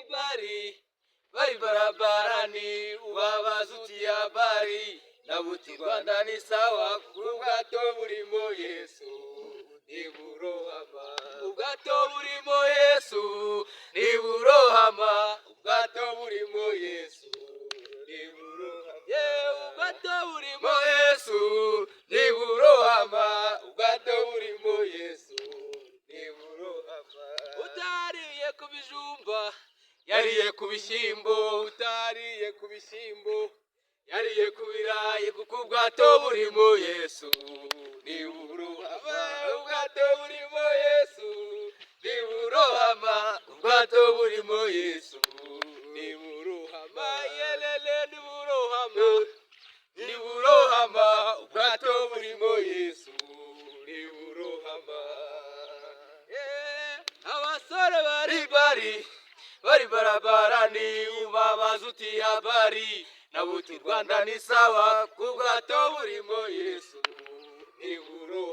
bari barabarani ubabaza uti habari nabuti Rwanda ni sawa ubwato burimo Yesu ntiburohama ubwato burimo Yesu ntiburohama ubwato burimo Yesu ubwato burimo Yesu ntiburohama ubwato burimo Yesu ntiburohama utariye kubijumba yariye kubishyimbo utariye kubishyimbo yariye kubirayi kuko ubwato burimo Yesu ntiburohama ubwato burimo Yesu ntiburohama ubwato burimo Yesu ntiburohama yelele ntiburohama ntiburohama ubwato burimo Yesu ntiburohama abasore bari barabarani ubabaza uti habari nabuti Rwanda ni sawa kubwato burimo Yesu ntiburohama